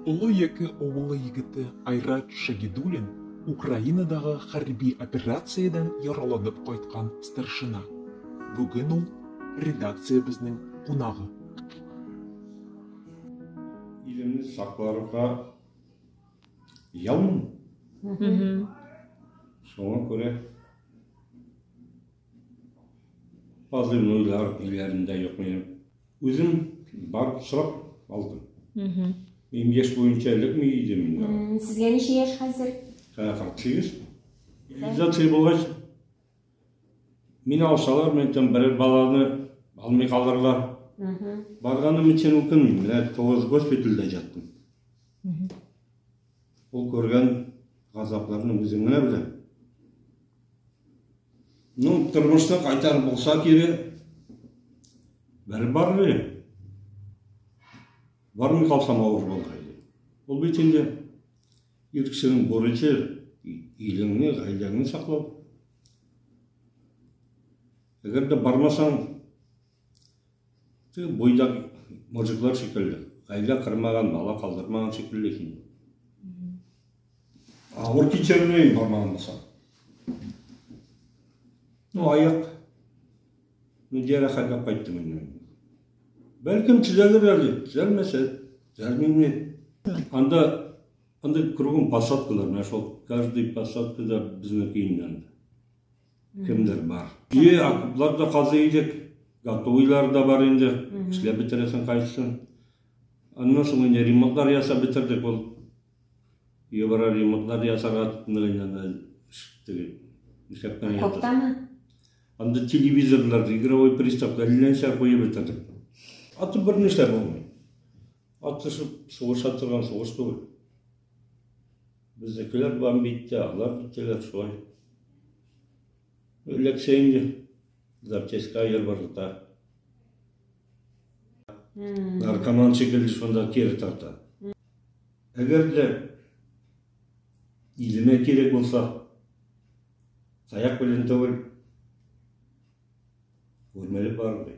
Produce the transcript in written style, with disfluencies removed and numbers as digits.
Улы екі оғылы егіті Айрат Шагидулин Украинадағы харби операциядан яраланып қайтқан старшина. Бүгін ол редакциябызның қонағы. Еліміз сақларға ялмын. Соңа көре bazı ойлар үйлерінде жоқ менің. Өзім барып сұрап алдым. Мен еш бойынша ілікмейді мен. Сізге неше яш қазір? 48. Мобилизация болғайсы. Мен алсалар, мен бір баланы алмай қалдырlar. Барғаны мен сен өкінмеймін. Мен 9 госпитальда жаттым. Ол көрген ғазапларының өзіңіне білем. Тұрмышты қайтар болса керек, бәрі бар бе? Бармай қалсам ауыр болғайды. Ол бетінде еркішінің борычы еліңіне, ғайлаңын сақлау. Егер де бармасаң, бойдағы мужиклар секілді, ғайла қырмаған, бала қалдырмаған секілді екен. Ауыр кешермей бармаған болса. Аяқ. Жері қайдап қайтты мен. Бәлкім түзелер әлі, түзелмесе, түзелмейме. Анда кругом посадкалар, каждый посадкада біздің кейіннен. Кімдер бар. Бұлар да қазы едек, готовыйлар да бар енді, кісілер бітіресін қайсысын. Аннан соң енді ремонтлар яса бітірдік ол. Ебара ремонтлар ясаға Тоқтамы? Анда телевизорлар, игровой приставка, ілінен қойып бітірдік. Аты бірнеше болмай. Аты соғыс атырған соғыс көбір. Біздекілер бан бейтті, ағылар біттелер солай. Өлексейінде запчастьқа айыр барылта. Наркоман секілді сонда кері тарта. Егер де еліме керек болса, саяқ білін төгіл, өрмелі бар бе.